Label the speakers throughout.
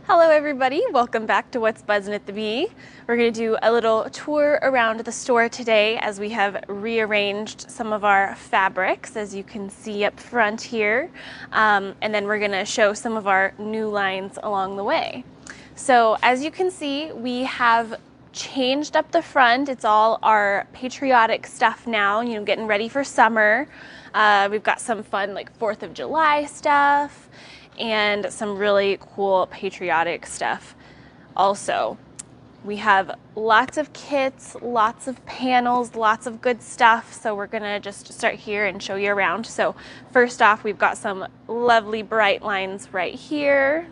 Speaker 1: Hello everybody, welcome back to What's Buzzin' at the Bee. We're going to do a little tour around the store today as we have rearranged some of our fabrics, as you can see up front here, and then we're going to show some of our new lines along the way. So as you can see, we have changed up the front. It's all our patriotic stuff now, getting ready for summer. We've got some fun like 4th of July stuff and some really cool patriotic stuff. Also, we have lots of kits, lots of panels, lots of good stuff. So we're gonna just start here and show you around. So first off, we've got some lovely bright lines right here.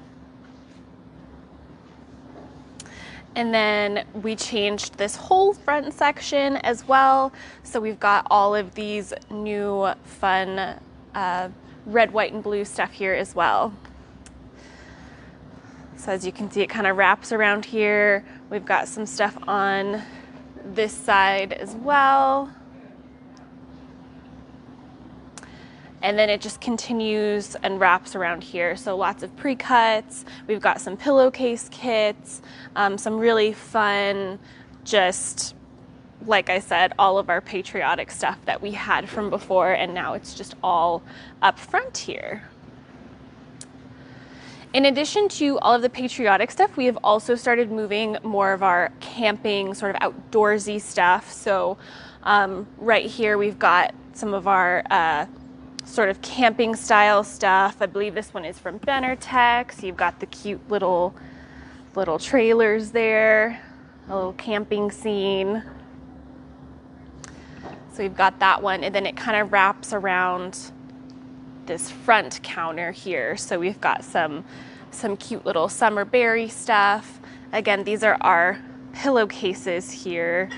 Speaker 1: And then we changed this whole front section as well. So we've got all of these new fun red, white, and blue stuff here as well. So as you can see, it kind of wraps around here. We've got some stuff on this side as well. And then it just continues and wraps around here. So lots of pre-cuts. We've got some pillowcase kits, some really fun, just like I said, all of our patriotic stuff that we had from before, and now it's just all up front here. In addition to all of the patriotic stuff, we have also started moving more of our camping, sort of outdoorsy stuff. So right here we've got some of our sort of camping style stuff. I believe this one is from Batik. So you've got the cute little trailers there, a little camping scene. So we've got that one, and then it kind of wraps around this front counter here. So we've got some cute little summer berry stuff. Again, these are our pillowcases here.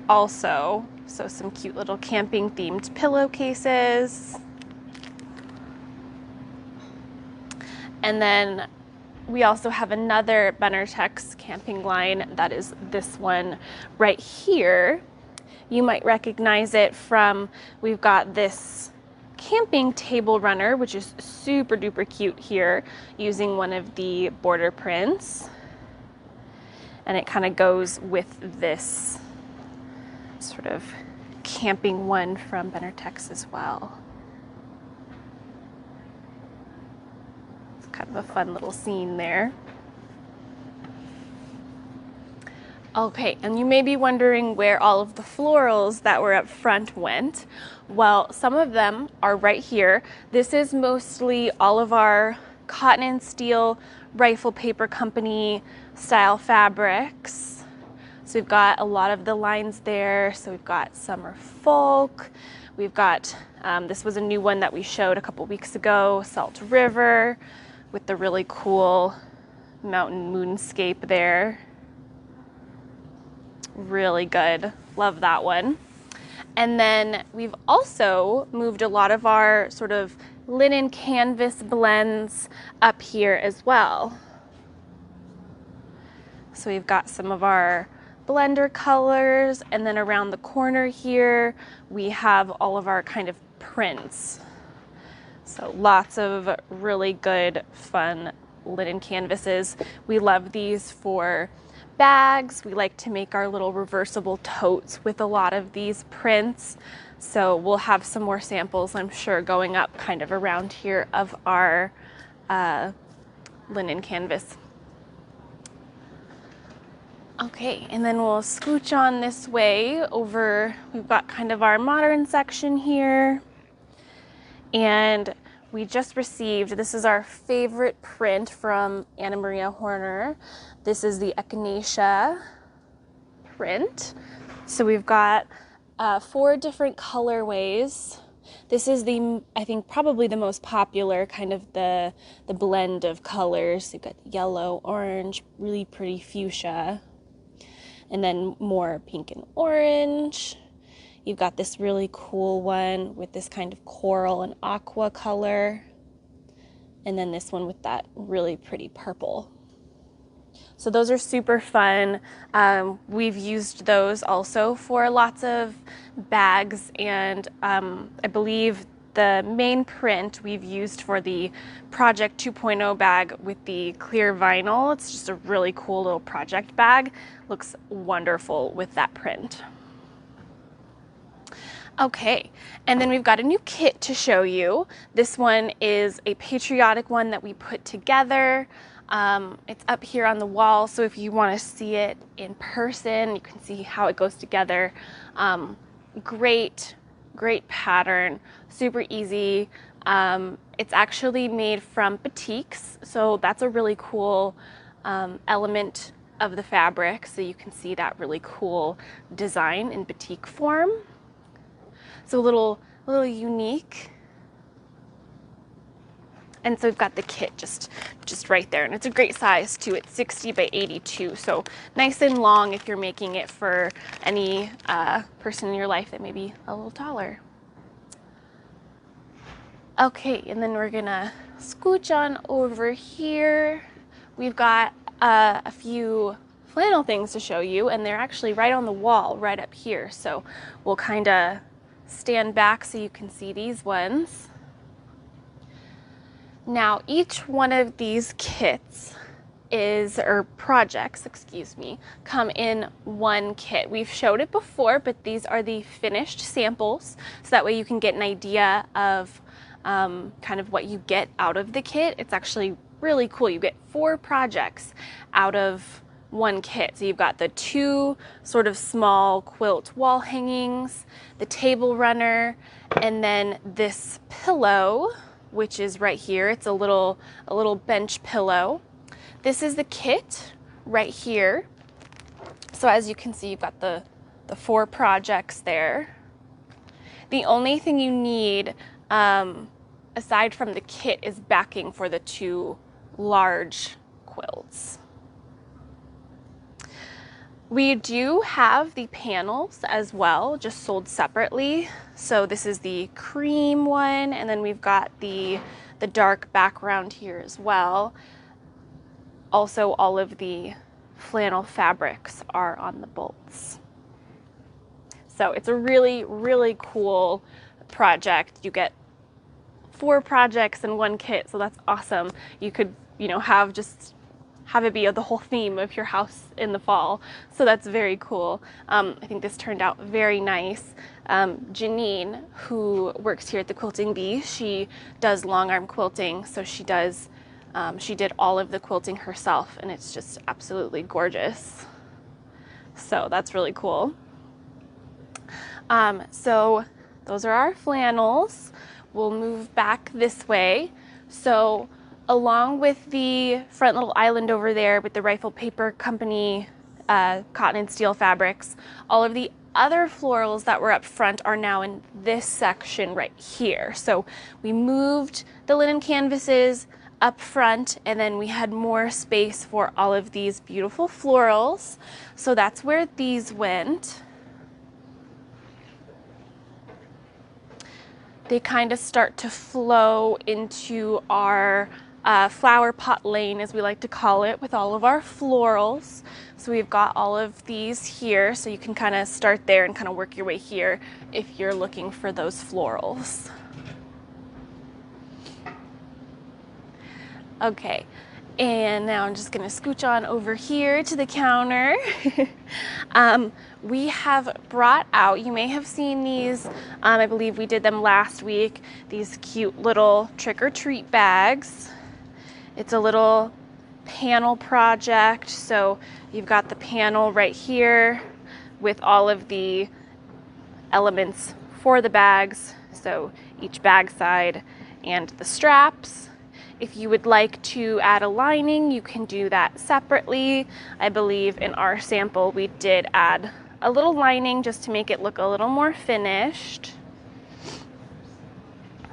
Speaker 1: Also, so some cute little camping themed pillowcases. And then we also have another Batik camping line. That is this one right here. You might recognize it from, we've got this camping table runner, which is super duper cute here, using one of the border prints. And it kind of goes with this sort of camping one from Batik as well. It's kind of a fun little scene there. Okay, and you may be wondering where all of the florals that were up front went. Well, some of them are right here. This is mostly all of our cotton and steel rifle paper company style fabrics. So we've got a lot of the lines there. So we've got Summer Folk. We've got, this was a new one that we showed a couple weeks ago, Salt River, with the really cool mountain moonscape there. Really good. Love that one. And then we've also moved a lot of our sort of linen canvas blends up here as well. So we've got some of our blender colors, and then around the corner here we have all of our kind of prints. So lots of really good fun linen canvases. We love these for bags. We like to make our little reversible totes with a lot of these prints. So we'll have some more samples, I'm sure, going up kind of around here of our linen canvas. Okay, and then we'll scooch on this way over. We've got kind of our modern section here. And we just received, this is our favorite print from Anna Maria Horner. This is the Echinacea print. So we've got 4 different colorways. This is the, I think, probably the most popular kind of the blend of colors. You've got yellow, orange, really pretty fuchsia, and then more pink and orange. You've got this really cool one with this kind of coral and aqua color. And then this one with that really pretty purple. So those are super fun. We've used those also for lots of bags, and I believe the main print we've used for the Project 2.0 bag with the clear vinyl. It's just a really cool little project bag. Looks wonderful with that print. Okay, and then we've got a new kit to show you. This one is a patriotic one that we put together. It's up here on the wall, so if you want to see it in person, you can see how it goes together. Great pattern, super easy. It's actually made from batiks, so that's a really cool element of the fabric, so you can see that really cool design in batik form. So a little unique. And so we've got the kit just right there, and it's a great size too. It's 60 by 82, so nice and long if you're making it for any person in your life that may be a little taller. Okay, and then we're gonna scooch on over here. We've got a few flannel things to show you, and they're actually right on the wall, right up here. So we'll kind of stand back so you can see these ones. Now, each one of these kits projects, come in one kit. We've showed it before, but these are the finished samples, so that way you can get an idea of kind of what you get out of the kit. It's actually really cool. You get 4 projects out of one kit. So you've got the 2 sort of small quilt wall hangings, the table runner, and then this pillow, which is right here. It's a little bench pillow. This is the kit right here. So as you can see, you've got the 4 projects there. The only thing you need aside from the kit is backing for the 2 large quilts. We do have the panels as well, just sold separately. So this is the cream one, and then we've got the dark background here as well. Also, all of the flannel fabrics are on the bolts. So it's a really cool project. You get 4 projects in one kit, so that's awesome. You could, have it be the whole theme of your house in the fall. So that's very cool. I think this turned out very nice. Janine, who works here at the Quilting Bee, she does long arm quilting, so she did all of the quilting herself, and it's just absolutely gorgeous. So that's really cool. So those are our flannels. We'll move back this way. So along with the front little island over there with the Rifle Paper Company cotton and steel fabrics, all of the other florals that were up front are now in this section right here. So we moved the linen canvases up front, and then we had more space for all of these beautiful florals. So that's where these went. They kind of start to flow into our flower pot lane, as we like to call it, with all of our florals. So we've got all of these here, so you can kind of start there and kind of work your way here if you're looking for those florals. Okay, and now I'm just gonna scooch on over here to the counter. We have brought out, you may have seen these, I believe we did them last week, these cute little trick-or-treat bags. It's a little panel project, so you've got the panel right here with all of the elements for the bags, so each bag side and the straps. If you would like to add a lining, you can do that separately. I believe in our sample we did add a little lining just to make it look a little more finished.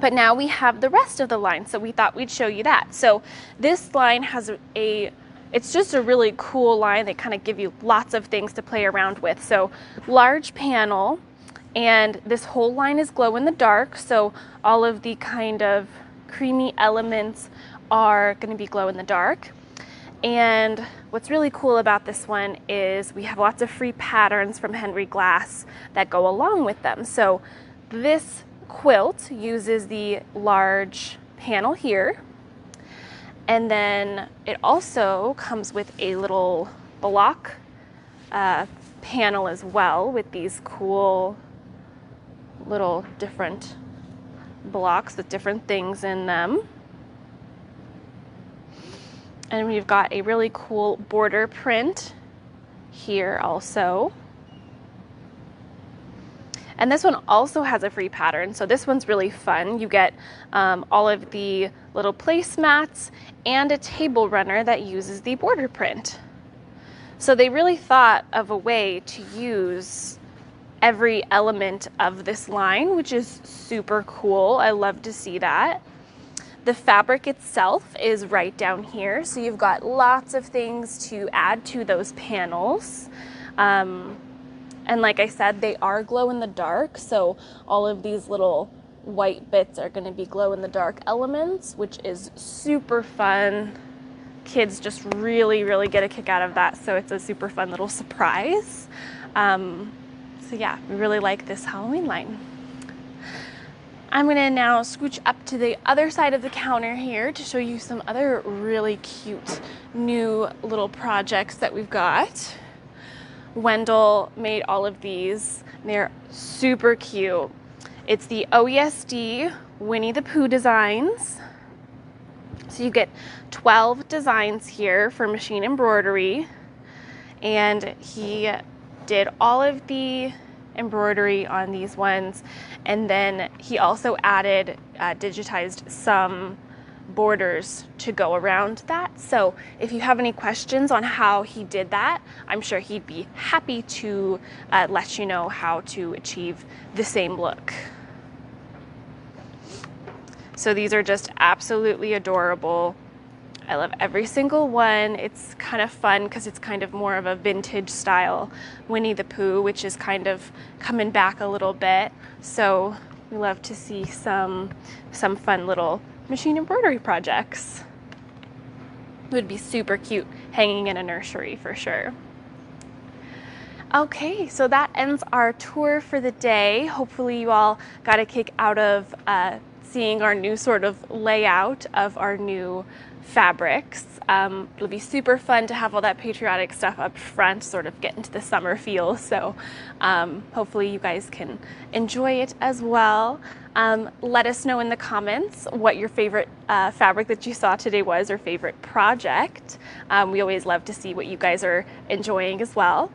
Speaker 1: But now we have the rest of the line, so we thought we'd show you that. So this line has it's just a really cool line. They kind of give you lots of things to play around with. So large panel, and this whole line is glow in the dark, so all of the kind of creamy elements are going to be glow in the dark. And what's really cool about this one is we have lots of free patterns from Henry Glass that go along with them. So this quilt uses the large panel here, and then it also comes with a little block panel as well, with these cool little different blocks with different things in them. And we've got a really cool border print here also. And this one also has a free pattern, so this one's really fun. You get all of the little placemats and a table runner that uses the border print. So they really thought of a way to use every element of this line, which is super cool. I love to see that. The fabric itself is right down here, so you've got lots of things to add to those panels. And like I said, they are glow in the dark, so all of these little white bits are going to be glow in the dark elements, which is super fun. Kids just really get a kick out of that, so it's a super fun little surprise. So yeah, we really like this Halloween line. I'm going to now scooch up to the other side of the counter here to show you some other really cute new little projects that we've got. Wendell made all of these. They're super cute. It's the OESD Winnie the Pooh designs. So you get 12 designs here for machine embroidery, and he did all of the embroidery on these ones, and then he also added digitized some borders to go around that. So if you have any questions on how he did that, I'm sure he'd be happy to let you know how to achieve the same look. So these are just absolutely adorable. I love every single one. It's kind of fun because it's kind of more of a vintage style Winnie the Pooh, which is kind of coming back a little bit. So we love to see some fun little machine embroidery projects. It would be super cute hanging in a nursery for sure. Okay, so that ends our tour for the day. Hopefully you all got a kick out of seeing our new sort of layout of our new fabrics. It'll be super fun to have all that patriotic stuff up front, sort of get into the summer feel. So hopefully you guys can enjoy it as well. Let us know in the comments what your favorite fabric that you saw today was, or favorite project. We always love to see what you guys are enjoying as well.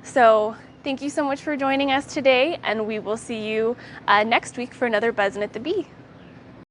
Speaker 1: So thank you so much for joining us today, and we will see you next week for another Buzzin' at the Bee.